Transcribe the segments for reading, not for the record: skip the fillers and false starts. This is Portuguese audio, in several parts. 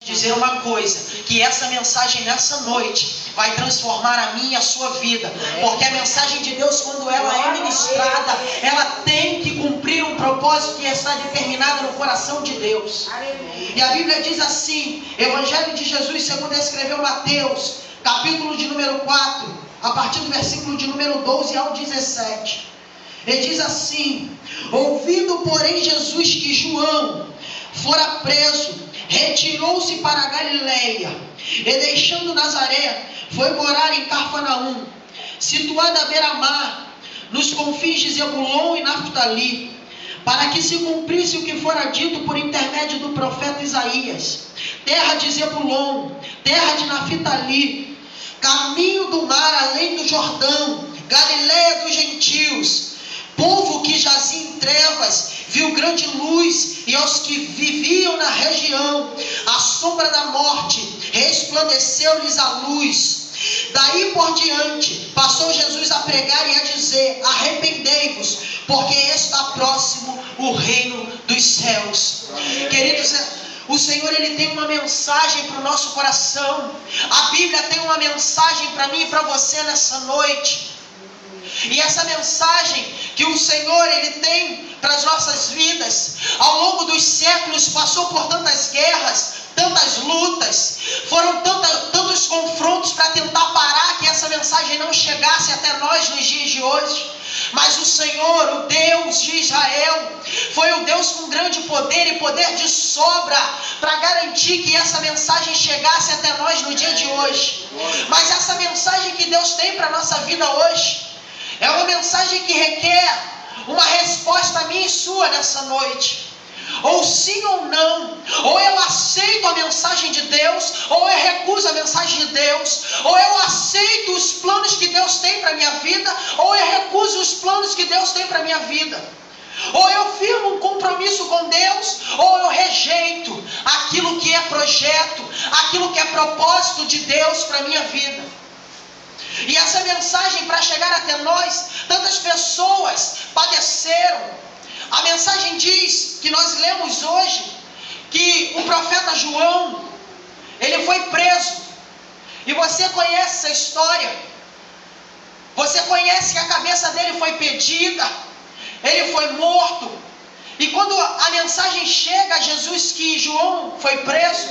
Dizer uma coisa, que essa mensagem nessa noite vai transformar a minha e a sua vida, porque a mensagem de Deus, quando ela é ministrada, ela tem que cumprir um propósito que está determinado no coração de Deus. E a Bíblia diz assim, Evangelho de Jesus segundo escreveu Mateus, capítulo de número 4, a partir do versículo de número 12 ao 17. Ele diz assim: ouvindo porém Jesus que João fora preso, retirou-se para a Galileia, e deixando Nazaré, foi morar em Cafarnaum, situada à beira-mar, nos confins de Zebulon e Naftali, para que se cumprisse o que fora dito por intermédio do profeta Isaías: terra de Zebulon, terra de Naftali, caminho do mar além do Jordão, Galileia dos gentios. Povo que jazia em trevas viu grande luz, e aos que viviam na região a sombra da morte resplandeceu-lhes a luz. Daí por diante passou Jesus a pregar e a dizer: arrependei-vos, porque está próximo o reino dos céus. Queridos, o Senhor, Ele tem uma mensagem para o nosso coração. A Bíblia tem uma mensagem para mim e para você nessa noite. E essa mensagem que o Senhor, Ele tem para as nossas vidas, ao longo dos séculos passou por tantas guerras, tantas lutas, foram tantos confrontos para tentar parar que essa mensagem não chegasse até nós nos dias de hoje. Mas o Senhor, o Deus de Israel, foi o Deus com grande poder e poder de sobra para garantir que essa mensagem chegasse até nós no dia de hoje. Mas essa mensagem que Deus tem para a nossa vida hoje é uma mensagem que requer uma resposta minha e sua nessa noite. Ou sim ou não. Ou eu aceito a mensagem de Deus, ou eu recuso a mensagem de Deus. Ou eu aceito os planos que Deus tem para a minha vida, ou eu recuso os planos que Deus tem para a minha vida. Ou eu firmo um compromisso com Deus, ou eu rejeito aquilo que é projeto, aquilo que é propósito de Deus para a minha vida. E essa mensagem, para chegar até nós, tantas pessoas padeceram. A mensagem diz, que nós lemos hoje, que o profeta João, ele foi preso. E você conhece essa história. Você conhece que a cabeça dele foi pedida, ele foi morto. E quando a mensagem chega a Jesus que João foi preso,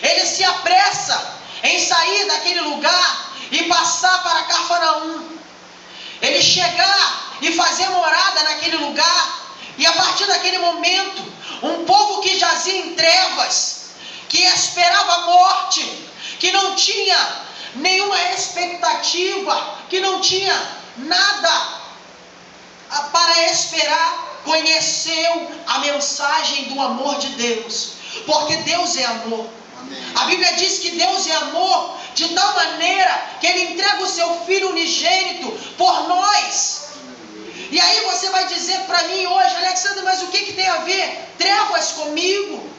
ele se apressa em sair daquele lugar e passar para Cafarnaum. Ele chegar e fazer morada naquele lugar. E a partir daquele momento, um povo que jazia em trevas, que esperava a morte, que não tinha nenhuma expectativa, que não tinha nada para esperar, conheceu a mensagem do amor de Deus. Porque Deus é amor. A Bíblia diz que Deus é amor de tal maneira que Ele entrega o seu Filho unigênito por nós. E aí você vai dizer para mim hoje: Alexandre, mas o que tem a ver trevas comigo?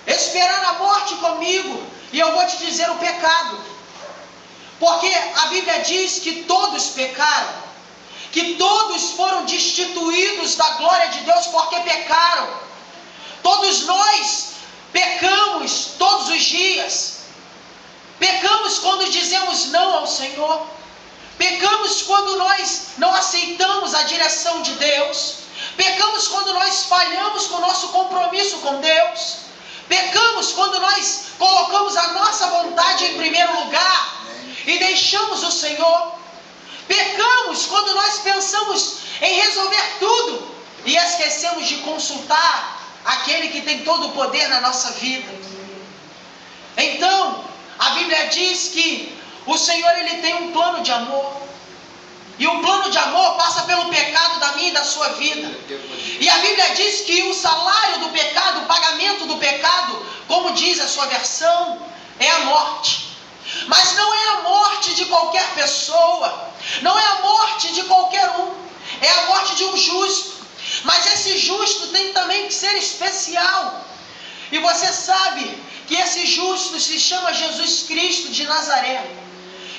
Esperar a morte comigo? E eu vou te dizer o pecado. Porque a Bíblia diz que todos pecaram, que todos foram destituídos da glória de Deus porque pecaram. Todos nós pecamos todos os dias. Pecamos quando dizemos não ao Senhor. Pecamos quando nós não aceitamos a direção de Deus. Pecamos quando nós falhamos com o nosso compromisso com Deus. Pecamos quando nós colocamos a nossa vontade em primeiro lugar e deixamos o Senhor. Pecamos quando nós pensamos em resolver tudo e esquecemos de consultar aquele que tem todo o poder na nossa vida. Então, a Bíblia diz que o Senhor, Ele tem um plano de amor. E o plano de amor passa pelo pecado da minha e da sua vida. E a Bíblia diz que o salário do pecado, o pagamento do pecado, como diz a sua versão, é a morte. Mas não é a morte de qualquer pessoa. Não é a morte de qualquer um. É a morte de um justo. Mas esse justo tem também que ser especial. E você sabe que esse justo se chama Jesus Cristo de Nazaré,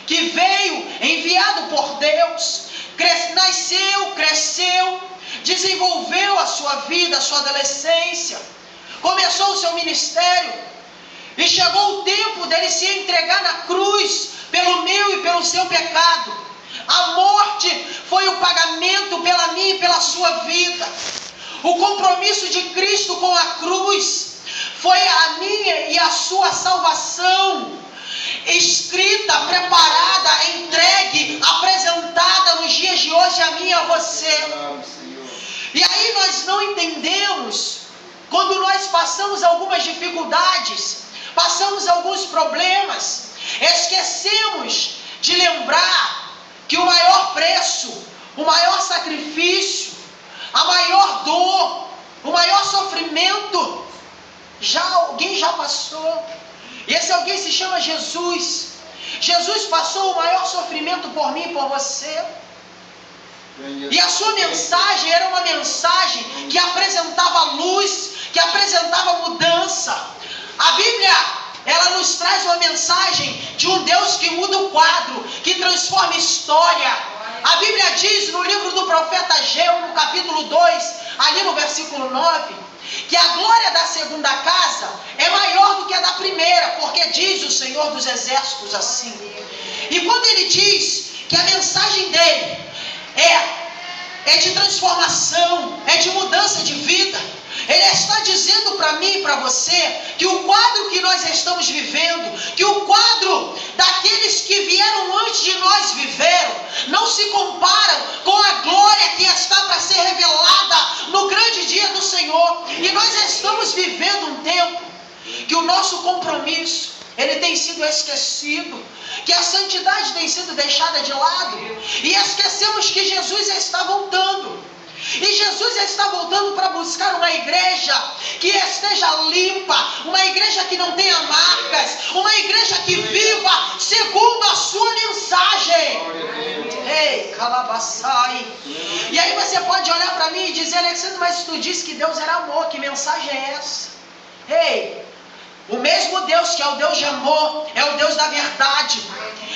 que veio enviado por Deus, nasceu, cresceu, desenvolveu a sua vida, a sua adolescência, começou o seu ministério. E chegou o tempo dele se entregar na cruz pelo meu e pelo seu pecado. A morte foi o pagamento pela minha e pela sua vida. O compromisso de Cristo com a cruz foi a minha e a sua salvação, escrita, preparada, entregue, apresentada nos dias de hoje a mim e a você. E aí nós não entendemos, quando nós passamos algumas dificuldades, passamos alguns problemas, esquecemos de lembrar que o maior preço, o maior sacrifício, a maior dor, o maior sofrimento, alguém já passou. E esse alguém se chama Jesus. Jesus passou o maior sofrimento por mim e por você. E a sua mensagem era uma mensagem que apresentava luz, que apresentava mudança. A Bíblia, ela nos traz uma mensagem de um Deus que muda o quadro, que transforma história. A Bíblia diz no livro do profeta Ageu, no capítulo 2, ali no versículo 9, que a glória da segunda casa é maior do que a da primeira, porque diz o Senhor dos Exércitos assim. E quando ele diz que a mensagem dele é de transformação, é de mudança de vida, ele está dizendo para mim e para você que o quadro que nós estamos vivendo, que o quadro daqueles que vieram antes de nós viveram, não se comparam com a glória que está para ser revelada no grande dia do Senhor. E nós estamos vivendo um tempo que o nosso compromisso, ele tem sido esquecido, que a santidade tem sido deixada de lado, e esquecemos que Jesus está voltando. E Jesus está voltando para buscar uma igreja que esteja limpa, uma igreja que não tenha marcas, uma igreja que viva segundo a sua mensagem. Ei, calabaçai. E aí você pode olhar para mim e dizer: Alexandre, mas tu disse que Deus era amor, que mensagem é essa? Ei, o mesmo Deus que é o Deus de amor, é o Deus da verdade,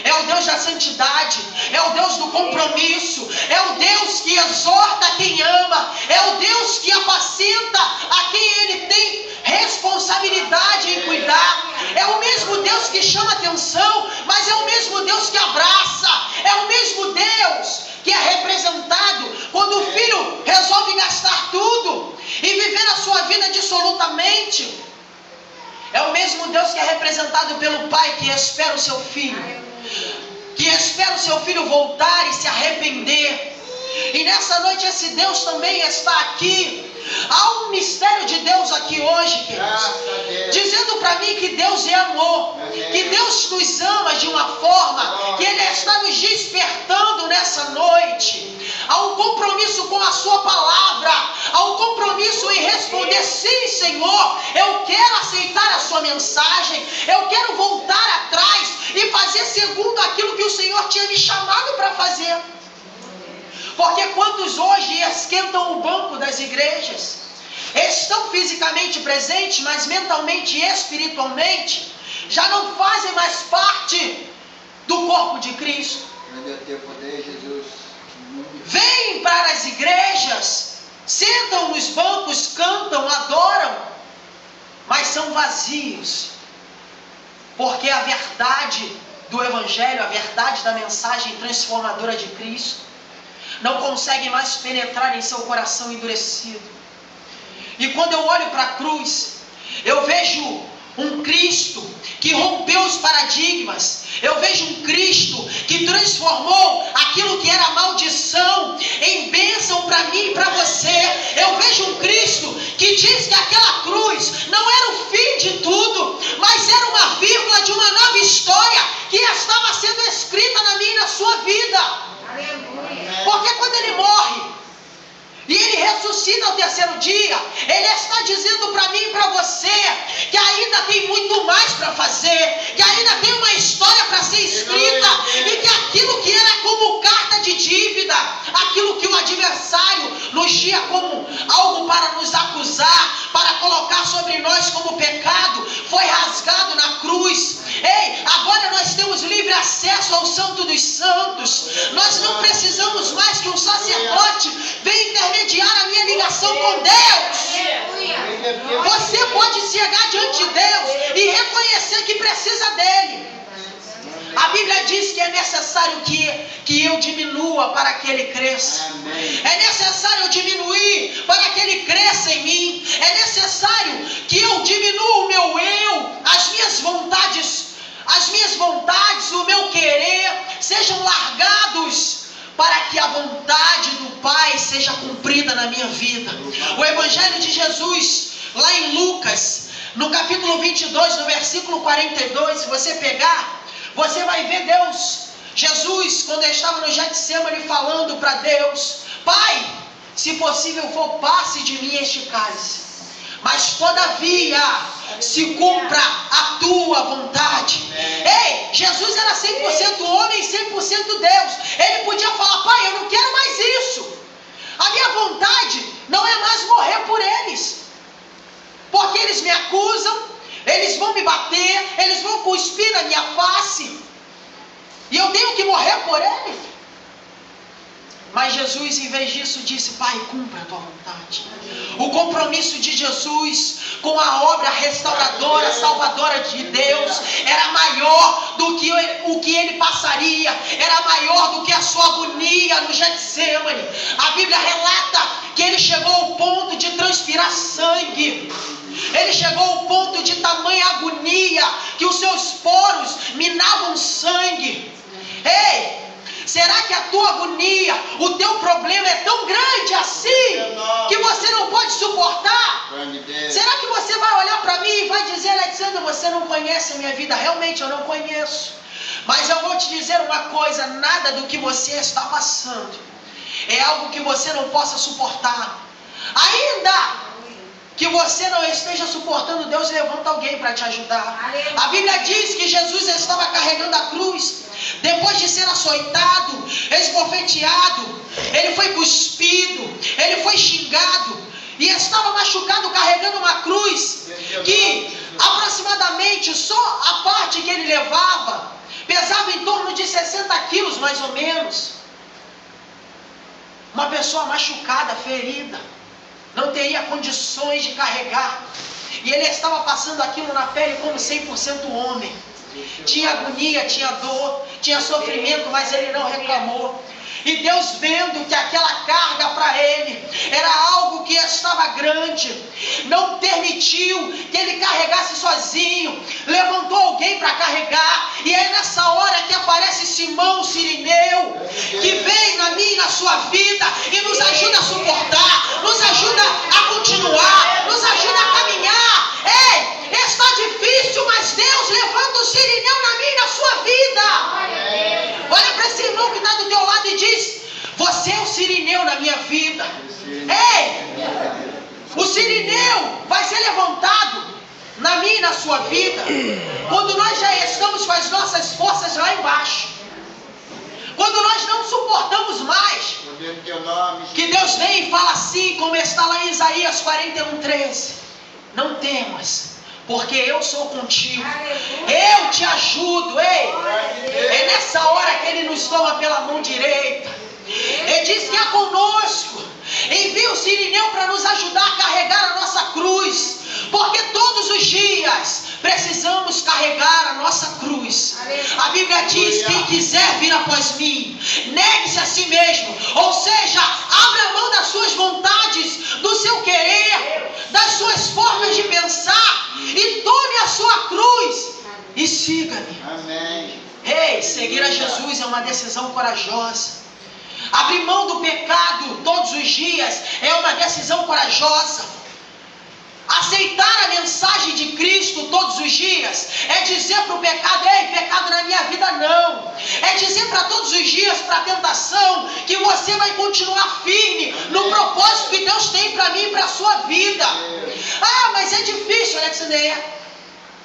é o Deus da santidade, é o Deus do compromisso, é o Deus que exorta quem ama, é o Deus que apacenta a quem ele tem responsabilidade em cuidar. É o mesmo Deus que chama atenção, mas é o mesmo Deus que abraça, é o mesmo Deus que é representado quando o filho resolve gastar tudo e viver a sua vida dissolutamente. É o mesmo Deus que é representado pelo pai que espera o seu filho, que espera o seu filho voltar e se arrepender. E nessa noite esse Deus também está aqui. Há um mistério de Deus aqui hoje, queridos, dizendo para mim que Deus é amor, que Deus nos ama de uma forma que Ele está nos despertando nessa noite. Há um compromisso com a sua palavra, há um compromisso em responder: sim, Senhor, eu quero aceitar a sua mensagem, eu quero voltar atrás e fazer segundo aquilo que o Senhor tinha me chamado para fazer. Porque quantos hoje esquentam o banco das igrejas, estão fisicamente presentes, mas mentalmente e espiritualmente já não fazem mais parte do corpo de Cristo. Vêm para as igrejas, sentam nos bancos, cantam, adoram, mas são vazios, porque a verdade do Evangelho, a verdade da mensagem transformadora de Cristo, não consegue mais penetrar em seu coração endurecido. E quando eu olho para a cruz, eu vejo um Cristo que rompeu os paradigmas. Eu vejo um Cristo que transformou aquilo que era maldição em bênção para mim e para você. Eu vejo um Cristo que diz que aquela cruz não era o fim de tudo, mas era uma vírgula de uma nova história que estava sendo escrita na minha e na sua vida. Porque quando ele morre e ele ressuscita ao terceiro dia, ele está dizendo para mim e para você que ainda tem muito mais para fazer, que ainda tem uma história para ser escrita, e que aquilo que era como carta de dívida, aquilo que o adversário nos tinha como algo para nos acusar, para colocar sobre nós como pecado, foi rasgado na cruz. Ei, agora nós temos livre acesso ao Santo dos Santos. Nós não precisamos mais que um sacerdote venha intermediar a minha ligação com Deus. Você pode chegar diante de Deus e reconhecer precisa dele. A Bíblia diz que é necessário que eu diminua para que ele cresça. É necessário eu diminuir para que ele cresça em mim. É necessário que eu diminua o meu eu, as minhas vontades, o meu querer sejam largados para que a vontade do Pai seja cumprida na minha vida. O Evangelho de Jesus, lá em Lucas, no capítulo 22, no versículo 42, se você pegar, você vai ver Jesus, quando estava no Getsemane, falando para Deus: Pai, se possível for, passe de mim este cálice, mas todavia se cumpra a tua vontade. Ei, Jesus era 100% homem e 100% Deus. Ele podia falar: Pai, eu não quero mais isso. A minha vontade não é mais morrer por eles, porque eles me acusam, eles vão me bater, eles vão cuspir na minha face, e eu tenho que morrer por eles. Mas Jesus, em vez disso, disse: Pai, cumpra a tua vontade. O compromisso de Jesus com a obra restauradora, salvadora de Deus, era maior do que o que ele passaria, era maior do que a sua agonia no Getsemane. A Bíblia relata que ele chegou ao ponto de transpirar sangue. Ele chegou ao ponto de tamanha agonia que os seus poros minavam sangue. Ei, será que a tua agonia, o teu problema é tão grande assim que você não pode suportar? Será que você vai olhar para mim e vai dizer: Alexandre, você não conhece a minha vida? Realmente eu não conheço. Mas eu vou te dizer uma coisa: nada do que você está passando é algo que você não possa suportar. Ainda que você não esteja suportando, Deus levanta alguém para te ajudar. A Bíblia diz que Jesus estava carregando a cruz, depois de ser açoitado, esbofeteado, ele foi cuspido, ele foi xingado, e estava machucado carregando uma cruz, que aproximadamente só a parte que ele levava, pesava em torno de 60 quilos mais ou menos. Uma pessoa machucada, ferida, não teria condições de carregar, e ele estava passando aquilo na pele como 100% homem. Tinha agonia, tinha dor, tinha sofrimento, mas ele não reclamou. E Deus, vendo que aquela carga para ele era algo que estava grande, não permitiu que ele carregasse sozinho, levantou alguém para carregar. E é nessa hora que aparece Simão Cirineu, que vem na minha e na sua vida e nos ajuda a suportar, nos ajuda a continuar, nos ajuda a caminhar. Ei, está difícil, mas Deus levanta o Cirineu na minha e na sua vida. Olha para esse irmão que está do teu lado e diz: você é o Cirineu na minha vida. Ei, o Cirineu vai ser levantado na minha e na sua vida quando nós já estamos com as nossas forças lá embaixo, quando nós não suportamos mais, que Deus vem e fala assim, como está lá em Isaías 41:13: não temas, porque eu sou contigo, eu te ajudo. Ei, é nessa hora que ele nos toma pela mão direita, ele diz que é conosco, envia o Cirineu para nos ajudar a carregar a nossa cruz, porque todos os dias precisamos carregar a nossa cruz. A Bíblia diz: quem quiser vir após mim, negue-se a si mesmo, ou seja, abra mão das suas vontades, do seu querer, das suas formas de pensar, e tome a sua cruz e siga-me. Amém. Ei, seguir a Jesus é uma decisão corajosa. Abrir mão do pecado todos os dias é uma decisão corajosa. Aceitar a mensagem de Cristo todos os dias é dizer para o pecado: ei, pecado na minha vida não. É dizer para todos os dias, para a tentação, que você vai continuar firme no propósito que Deus tem para mim e para a sua vida. Ah, mas é difícil, Alexandre.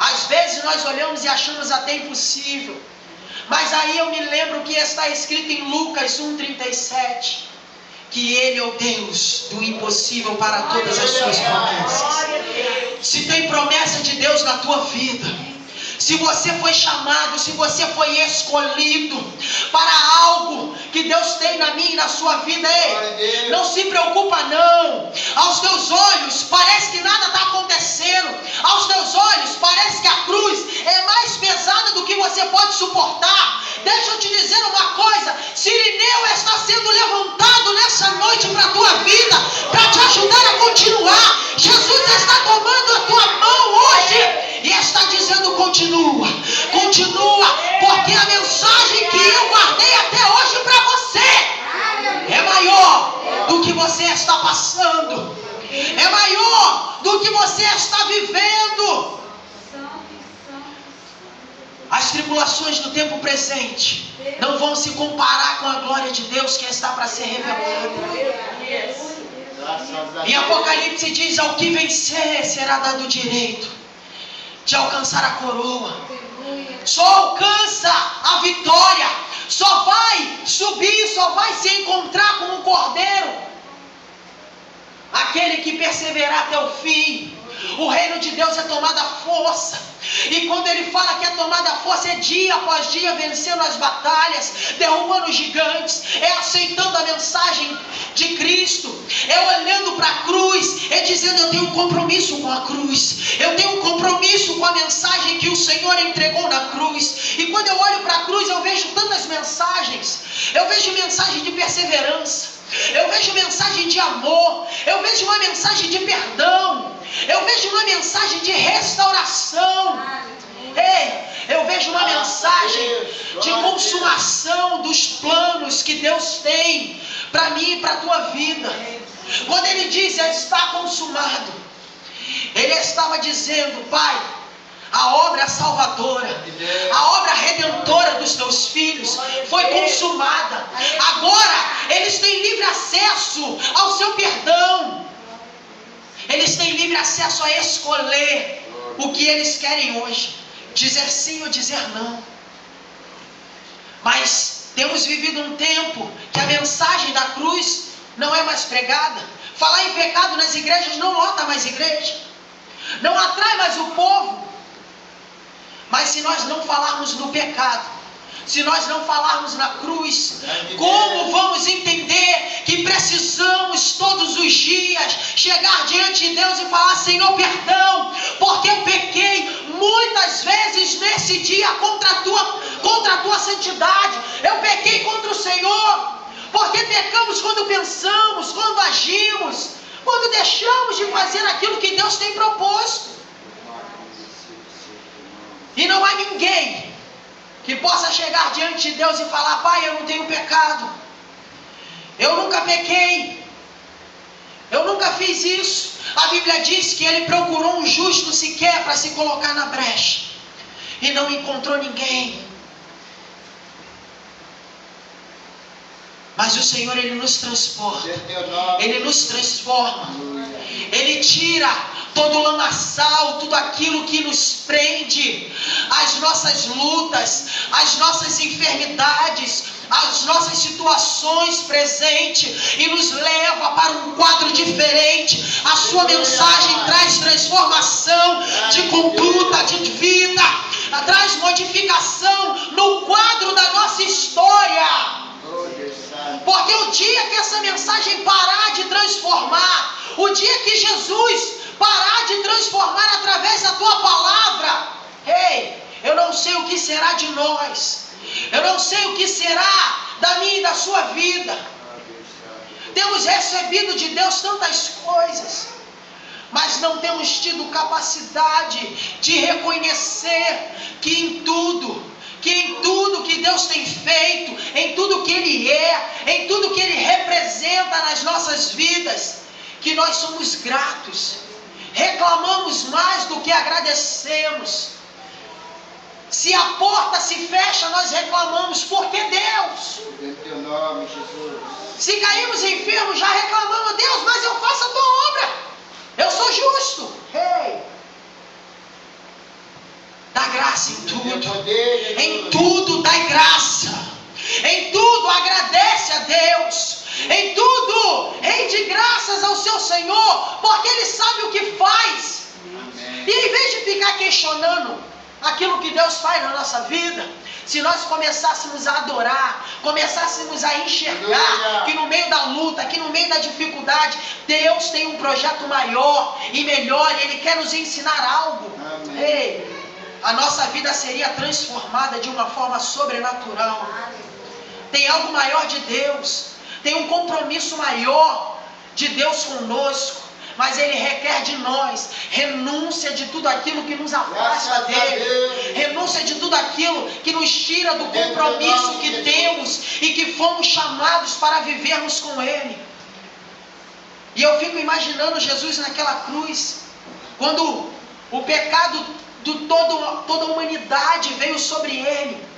Às vezes nós olhamos e achamos até impossível. Mas aí eu me lembro que está escrito em Lucas 1:37, que Ele é o Deus do impossível para todas as suas promessas. Se tem promessa de Deus na tua vida, se você foi chamado, se você foi escolhido para algo que Deus tem na minha e na sua vida, ei, não se preocupa não. Aos teus olhos parece que nada está acontecendo, aos teus olhos parece que a cruz é mais pesada te dizer uma coisa: Cirineu está sendo levantado nessa noite para a tua vida, para te ajudar a continuar. Jesus está tomando a tua mão hoje e está dizendo: continua, continua, porque a mensagem que eu guardei até hoje para você é maior do que você está passando, é maior do que você está vivendo. As tribulações do tempo presente não vão se comparar com a glória de Deus que está para ser revelada. Em Apocalipse diz: ao que vencer será dado o direito de alcançar a coroa. Só alcança a vitória, só vai subir, só vai se encontrar com o Cordeiro aquele que perseverar até o fim. O reino de Deus é tomada força. E quando ele fala que é tomada força, é dia após dia vencendo as batalhas, derrubando os gigantes, é aceitando a mensagem de Cristo, é olhando para a cruz, é dizendo: eu tenho um compromisso com a cruz, eu tenho um compromisso com a mensagem que o Senhor entregou na cruz. E quando eu olho para a cruz, eu vejo tantas mensagens. Eu vejo mensagem de perseverança, eu vejo mensagem de amor, eu vejo uma mensagem de perdão, eu vejo uma mensagem de restauração. Ei, eu vejo uma mensagem de consumação dos planos que Deus tem para mim e para a tua vida. Quando ele diz: está consumado, ele estava dizendo: Pai, a obra salvadora, a obra redentora dos teus filhos foi consumada. Agora eles têm livre acesso ao seu perdão. Eles têm livre acesso a escolher o que eles querem hoje, dizer sim ou dizer não. Mas temos vivido um tempo que a mensagem da cruz não é mais pregada. Falar em pecado nas igrejas não lota mais igreja, não atrai mais o povo. Mas se nós não falarmos no pecado, se nós não falarmos na cruz, como vamos entender que precisamos todos os dias chegar diante de Deus e falar: Senhor, perdão, porque eu pequei muitas vezes nesse dia contra a tua santidade, eu pequei contra o Senhor, porque pecamos quando pensamos, quando agimos, quando deixamos de fazer aquilo que Deus tem proposto. E não há ninguém que possa chegar diante de Deus e falar: Pai, eu não tenho pecado, eu nunca pequei, eu nunca fiz isso. A Bíblia diz que ele procurou um justo sequer para se colocar na brecha, e não encontrou ninguém. Mas o Senhor, Ele nos transporta, Ele nos transforma, Ele tira todo o lamaçal, tudo aquilo que nos prende, as nossas lutas, as nossas enfermidades, as nossas situações presentes, e nos leva para um quadro diferente. A sua mensagem traz transformação de conduta, de vida, traz modificação no quadro da nossa história. Porque o dia que essa mensagem parar de transformar, o dia que Jesus parar de transformar através da tua palavra, eu não sei o que será de nós, eu não sei o que será da minha e da sua vida. Temos recebido de Deus tantas coisas, mas não temos tido capacidade de reconhecer que em tudo que Deus tem feito, em tudo que Ele é, em tudo que Ele representa nas nossas vidas, que nós somos gratos, reclamamos mais do que agradecemos. Se a porta se fecha, nós reclamamos, porque Deus. Em teu nome, Jesus. Se caímos enfermos, já reclamamos: Deus, mas eu faço a tua obra, eu sou justo. Dá graça em tudo, em tudo dá graça, em tudo agradece a Deus, em tudo rende graças ao seu Senhor, porque Ele sabe o que faz. Amém. E em vez de ficar questionando aquilo que Deus faz na nossa vida, se nós começássemos a adorar, começássemos a enxergar que no meio da luta, que no meio da dificuldade, Deus tem um projeto maior e melhor, e Ele quer nos ensinar algo. a nossa vida seria transformada de uma forma sobrenatural. Tem algo maior de Deus, tem um compromisso maior de Deus conosco, mas Ele requer de nós renúncia de tudo aquilo que nos afasta dEle, renúncia de tudo aquilo que nos tira do compromisso que temos e que fomos chamados para vivermos com Ele. E eu fico imaginando Jesus naquela cruz, quando o pecado de toda a humanidade veio sobre Ele.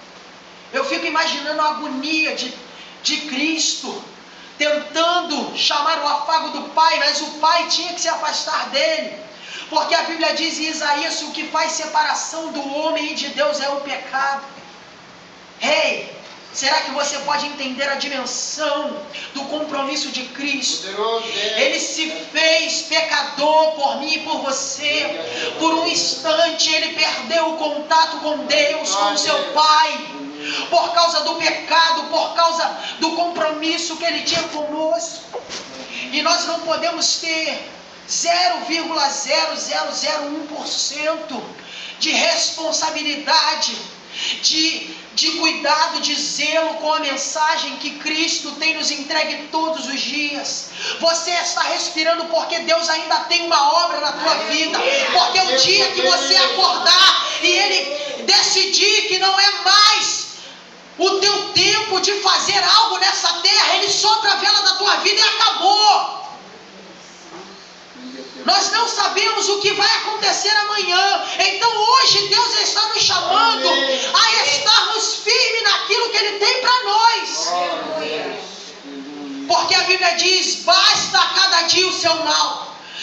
Eu fico imaginando a agonia de Cristo, tentando chamar o afago do Pai, mas o Pai tinha que se afastar dele, porque a Bíblia diz em Isaías: o que faz separação do homem e de Deus é o pecado. Ei, será que você pode entender a dimensão do compromisso de Cristo? Ele se fez pecador por mim e por você. Por um instante ele perdeu o contato com Deus, com o seu Pai, por causa do pecado, por causa do compromisso que Ele tinha conosco. E nós não podemos ter 0,0001% de responsabilidade, de cuidado, de zelo com a mensagem que Cristo tem nos entregue todos os dias. Você está respirando porque Deus ainda tem uma obra na tua vida, porque o dia que você acordar e Ele decidir que não é mais o teu tempo de fazer algo nessa terra, Ele sopra a vela da tua vida e acabou. Nós não sabemos o que vai acontecer amanhã. Então hoje Deus está nos chamando a estarmos firmes naquilo que Ele tem para nós. Porque a Bíblia diz: basta a cada dia o seu mal.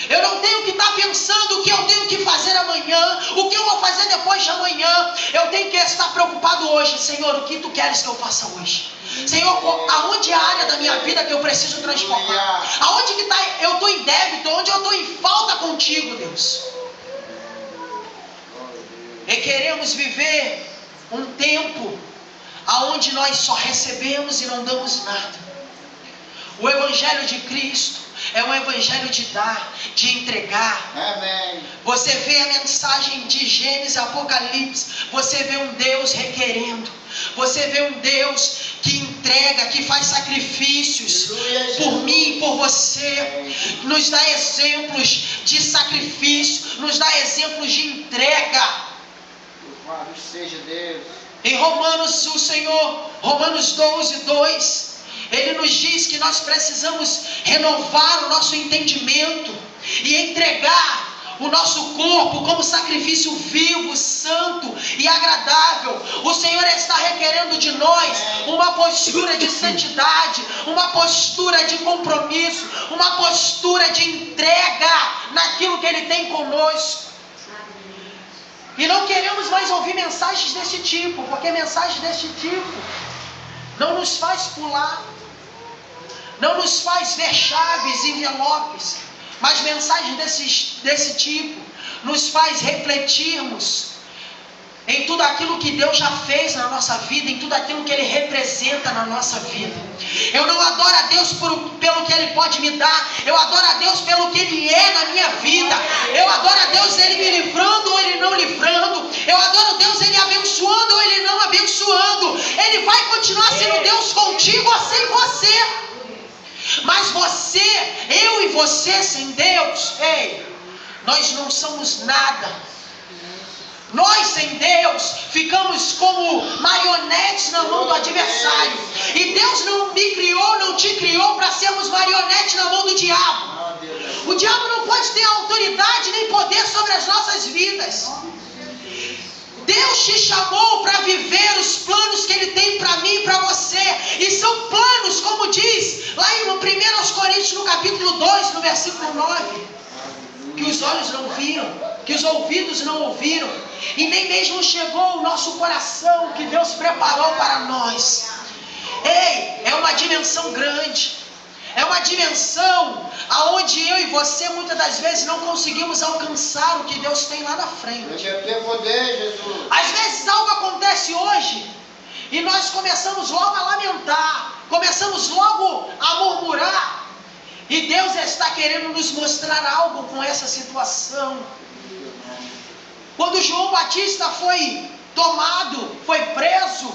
Eu não tenho que estar pensando o que eu tenho que fazer amanhã, o que eu vou fazer depois de amanhã. Eu tenho que estar preocupado hoje. Senhor, o que Tu queres que eu faça hoje? Senhor, aonde é a área da minha vida que eu preciso transformar? Aonde que eu estou em débito? Onde eu estou em falta contigo, Deus? E queremos viver um tempo aonde nós só recebemos e não damos nada. O Evangelho de Cristo é um evangelho de dar, de entregar. Amém. Você vê a mensagem de Gênesis, Apocalipse, você vê um Deus requerendo, você vê um Deus que entrega, que faz sacrifícios por mim e por você, nos dá exemplos de sacrifício, nos dá exemplos de entrega. Louvado seja Deus. Em Romanos 12:2, Ele nos diz que nós precisamos renovar o nosso entendimento e entregar o nosso corpo como sacrifício vivo, santo e agradável. O Senhor está requerendo de nós uma postura de santidade, uma postura de compromisso, uma postura de entrega naquilo que Ele tem conosco. E não queremos mais ouvir mensagens desse tipo, porque mensagens desse tipo não nos faz pular, não nos faz ver chaves, envelopes, mas mensagens desse tipo nos faz refletirmos em tudo aquilo que Deus já fez na nossa vida, em tudo aquilo que Ele representa na nossa vida. Eu não adoro a Deus pelo que Ele pode me dar, eu adoro a Deus pelo que Ele é na minha vida. Eu adoro a Deus Ele me livrando ou Ele não livrando. Eu adoro Deus Ele abençoando ou Ele não abençoando. Ele vai continuar sendo Deus contigo ou sem você. Mas você, eu e você sem Deus, ei, nós não somos nada. Nós sem Deus ficamos como marionetes na mão do adversário. E Deus não me criou, não te criou para sermos marionetes na mão do diabo. O diabo não pode ter autoridade nem poder sobre as nossas vidas. Deus te chamou para viver os planos que Ele tem para mim e para você. E são planos, como diz lá em 1 Coríntios, no capítulo 2, no versículo 9. Que os olhos não viram, que os ouvidos não ouviram, e nem mesmo chegou ao nosso coração que Deus preparou para nós. Ei, é uma dimensão grande. É uma dimensão aonde eu e você muitas das vezes não conseguimos alcançar o que Deus tem lá na frente. Às vezes algo acontece hoje e nós começamos logo a lamentar, começamos logo a murmurar. E Deus está querendo nos mostrar algo com essa situação. Quando João Batista foi tomado, foi preso,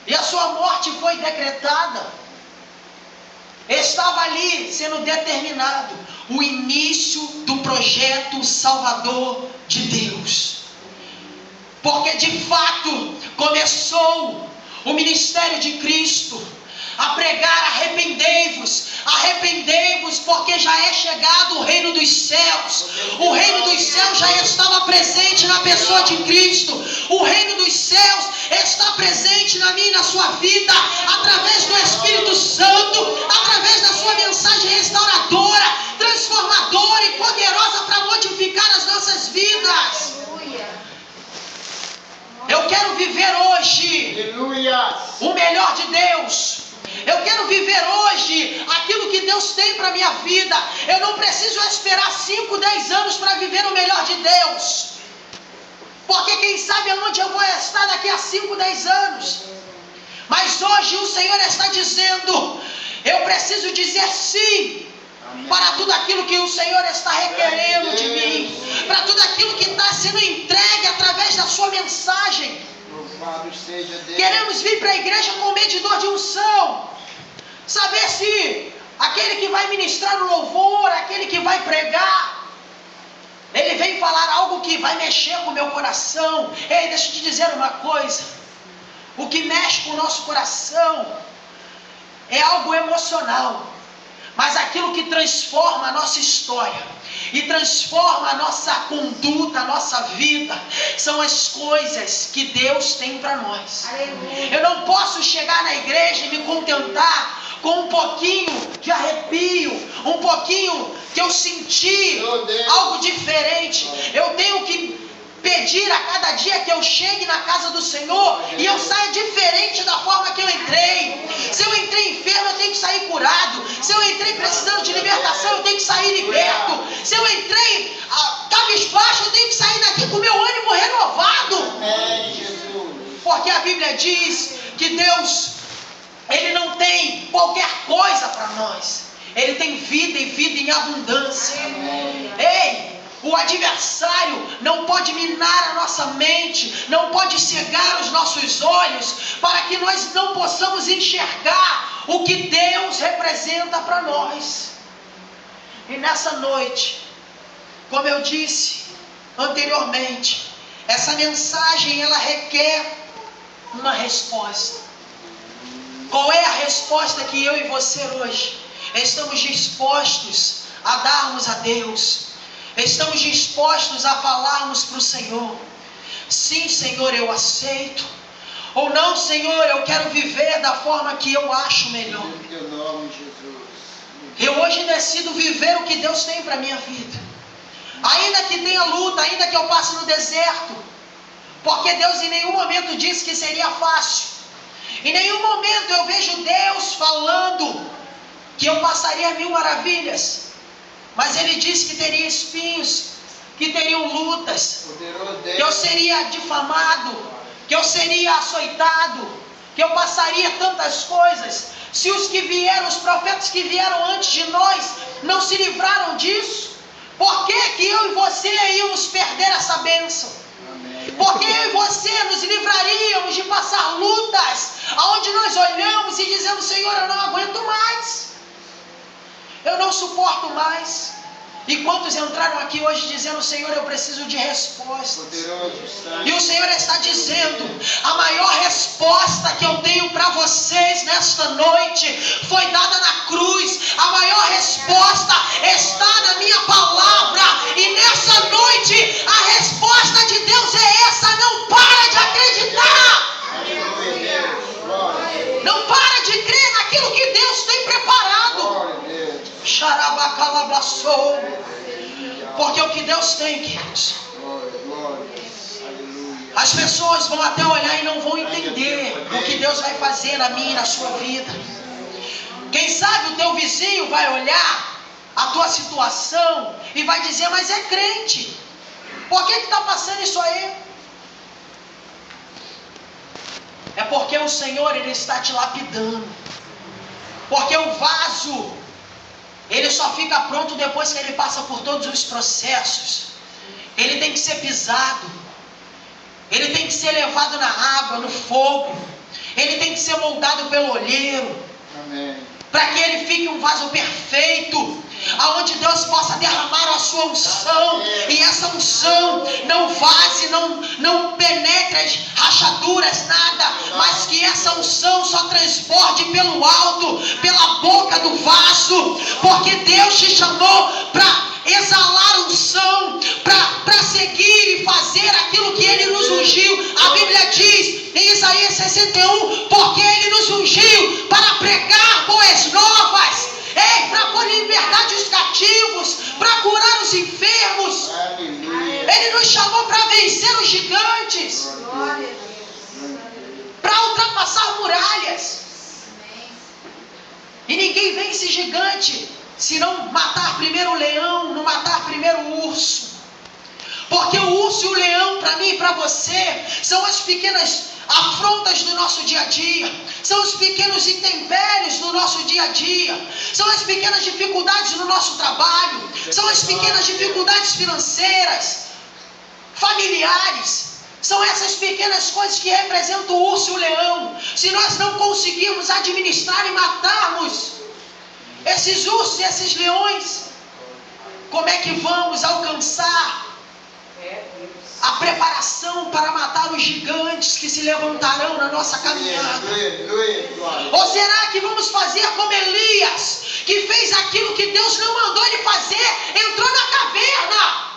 e a sua morte foi decretada, estava ali sendo determinado o início do projeto salvador de Deus. Porque de fato começou o ministério de Cristo a pregar: arrependei-vos, arrependei-vos, porque já é chegado o reino dos céus. O reino dos céus já estava presente na pessoa de Cristo. O reino dos céus está presente na minha e na sua vida, através do Espírito Santo, através da sua mensagem restauradora, transformadora e poderosa para modificar as nossas vidas. Eu quero viver hoje o melhor de Deus. Eu quero viver hoje aquilo que Deus tem para a minha vida. Eu não preciso esperar 5, 10 anos para viver o melhor de Deus. Porque quem sabe aonde eu vou estar daqui a 5, 10 anos. Mas hoje o Senhor está dizendo: eu preciso dizer sim para tudo aquilo que o Senhor está requerendo de mim, para tudo aquilo que está sendo entregue através da sua mensagem. Queremos vir para a igreja com medidor de unção, saber se aquele que vai ministrar o louvor, aquele que vai pregar, ele vem falar algo que vai mexer com o meu coração. Ei, deixa eu te dizer uma coisa: o que mexe com o nosso coração é algo emocional, mas aquilo que transforma a nossa história e transforma a nossa conduta, a nossa vida, são as coisas que Deus tem para nós. Aleluia. Eu não posso chegar na igreja e me contentar com um pouquinho de arrepio, um pouquinho que eu senti algo diferente. Eu tenho que pedir a cada dia que eu chegue na casa do Senhor e eu saia diferente da forma que eu entrei. Se eu entrei enfermo, eu tenho que sair curado. Se eu entrei precisando de libertação, eu tenho que sair liberto. Se eu entrei cabisbaixo, eu tenho que sair daqui com o meu ânimo renovado. Porque a Bíblia diz que Deus, Ele não tem qualquer coisa para nós. Ele tem vida e vida em abundância. Ei! O adversário não pode minar a nossa mente, não pode cegar os nossos olhos, para que nós não possamos enxergar o que Deus representa para nós. E nessa noite, como eu disse anteriormente, essa mensagem ela requer uma resposta. Qual é a resposta que eu e você hoje estamos dispostos a darmos a Deus? Estamos dispostos a falarmos para o Senhor: sim, Senhor, eu aceito. Ou não, Senhor, eu quero viver da forma que eu acho melhor. Eu hoje decido viver o que Deus tem para a minha vida. Ainda que tenha luta, ainda que eu passe no deserto. Porque Deus em nenhum momento disse que seria fácil. Em nenhum momento eu vejo Deus falando que eu passaria 1000 maravilhas. Mas Ele disse que teria espinhos, que teriam lutas, que eu seria difamado, que eu seria açoitado, que eu passaria tantas coisas. Se os que vieram, os profetas que vieram antes de nós, não se livraram disso, por que que eu e você íamos perder essa bênção? Porque eu e você nos livraríamos de passar lutas, aonde nós olhamos e dizemos: Senhor, eu não aguento mais. Eu não suporto mais. E quantos entraram aqui hoje dizendo: Senhor, eu preciso de respostas. E o Senhor está dizendo: a maior resposta que eu tenho para vocês nesta noite foi dada na cruz. A maior resposta está na minha palavra. E nessa noite a resposta de Deus é essa: não para de acreditar. Não para de crer naquilo que Deus tem preparado. Xarabacalabaçou. Porque o que Deus tem, queridos, as pessoas vão até olhar e não vão entender o que Deus vai fazer na minha e na sua vida. Quem sabe o teu vizinho vai olhar a tua situação e vai dizer: mas é crente, por que está passando isso aí? É porque o Senhor, Ele está te lapidando. Porque o vaso, ele só fica pronto depois que ele passa por todos os processos. ele tem que ser pisado, ele tem que ser levado na água, no fogo, ele tem que ser moldado pelo olheiro, para que ele fique um vaso perfeito, aonde Deus possa derramar a sua unção, e essa unção não vaze, não penetre as rachaduras, nada, mas que essa unção só transborde pelo alto, pela boca do vaso, porque Deus te chamou para exalar unção, para seguir e fazer aquilo que Ele nos ungiu. A Bíblia diz em Isaías 61, porque Ele nos ungiu para pregar boas novas, para pôr em liberdade os cativos, para curar os enfermos. Ele nos chamou para vencer os gigantes, para ultrapassar muralhas. E ninguém vence gigante se não matar primeiro o leão, não matar primeiro o urso. Porque o urso e o leão, para mim e para você, são as pequenas afrontas do nosso dia a dia, são os pequenos intempéries do nosso dia a dia, são as pequenas dificuldades no nosso trabalho, são as pequenas dificuldades financeiras, familiares. São essas pequenas coisas que representam o urso e o leão. Se nós não conseguirmos administrar e matarmos esses ursos e esses leões, como é que vamos alcançar a preparação para matar os gigantes que se levantarão na nossa caminhada? Ou será que vamos fazer como Elias, que fez aquilo que Deus não mandou ele fazer, entrou na caverna?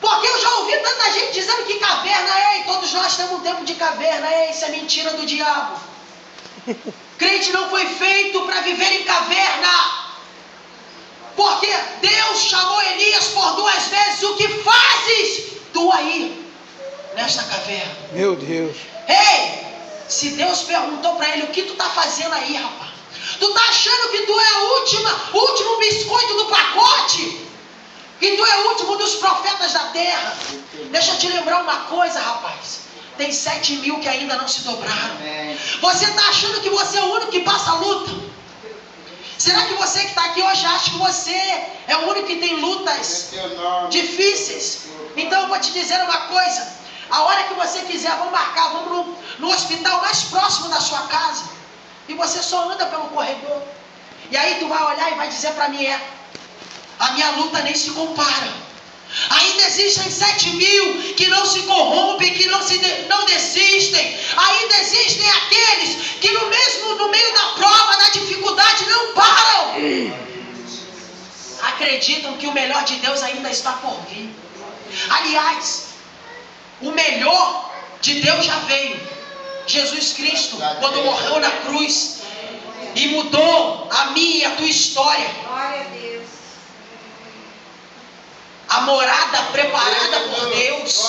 Porque eu já ouvi tanta gente dizendo que caverna, todos nós temos um tempo de caverna, isso é mentira do diabo. Crente não foi feito para viver em caverna. Porque Deus chamou Elias por 2 vezes: o que fazes tu aí, nesta caverna? Meu Deus. Se Deus perguntou para ele: o que tu está fazendo aí, rapaz? Tu está achando que tu é o último biscoito do pacote? Que tu é o último dos profetas da terra? Deixa eu te lembrar uma coisa, rapaz. Tem 7.000 que ainda não se dobraram. Você está achando que você é o único que passa a luta? Será que você que está aqui hoje acha que você é o único que tem lutas difíceis? Então eu vou te dizer uma coisa: a hora que você quiser, vamos marcar, vamos no hospital mais próximo da sua casa, e você só anda pelo corredor, e aí tu vai olhar e vai dizer para mim: a minha luta nem se compara. Ainda existem 7.000 que não se corrompem, que não desistem. Ainda existem aqueles que no meio da prova, da dificuldade, não param. Acreditam que o melhor de Deus ainda está por vir. Aliás, o melhor de Deus já veio. Jesus Cristo, quando morreu na cruz e mudou a minha e a tua história. Glória a Deus. A morada preparada por Deus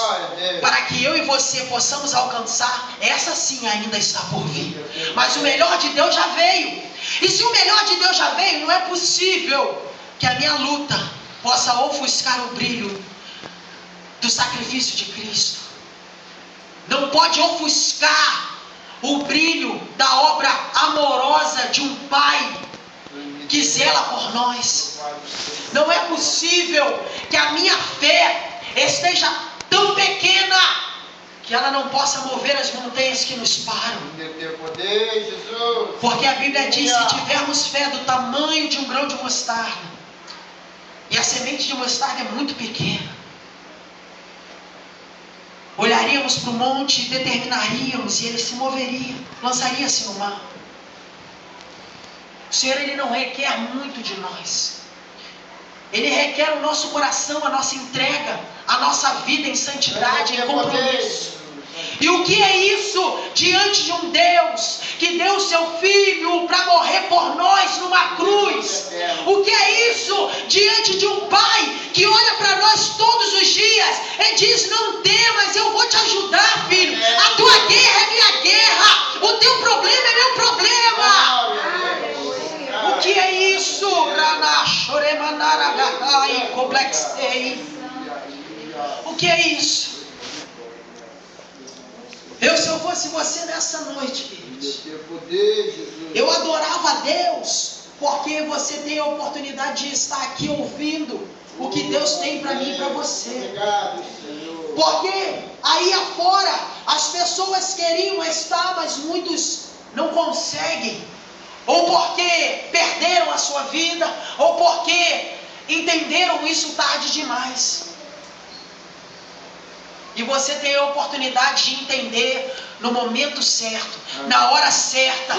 para que eu e você possamos alcançar, essa sim ainda está por vir. Mas o melhor de Deus já veio. E se o melhor de Deus já veio, não é possível que a minha luta possa ofuscar o brilho do sacrifício de Cristo. Não pode ofuscar o brilho da obra amorosa de um Pai que zela por nós. Não é possível que a minha fé esteja tão pequena que ela não possa mover as montanhas que nos param. Porque a Bíblia diz: se tivermos fé do tamanho de um grão de mostarda, e a semente de mostarda é muito pequena, olharíamos para o monte e determinaríamos, e ele se moveria, lançaria-se no mar. O Senhor, Ele não requer muito de nós. Ele requer o nosso coração, a nossa entrega, a nossa vida em santidade, em compromisso. E o que é isso diante de um Deus que deu o seu Filho para morrer por nós numa cruz? O que é isso diante de um Pai que olha para nós todos os dias e diz: não temas, eu vou te ajudar, filho. A tua guerra é minha guerra, o teu problema é meu problema. O que é isso? O que é isso? Se eu fosse você nessa noite, queridos, eu adorava a Deus, porque você tem a oportunidade de estar aqui ouvindo o que Deus tem para mim e para você. Porque aí afora as pessoas queriam estar, mas muitos não conseguem. Ou porque perderam a sua vida, ou porque entenderam isso tarde demais. E você tem a oportunidade de entender no momento certo, na hora certa,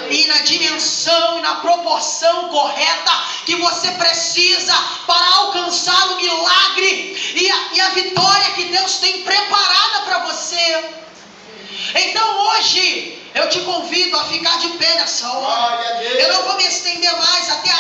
e na dimensão e na proporção correta que você precisa para alcançar o milagre e a vitória que Deus tem preparada para você. Então hoje eu te convido a ficar de pé nessa hora. Eu não vou me estender mais até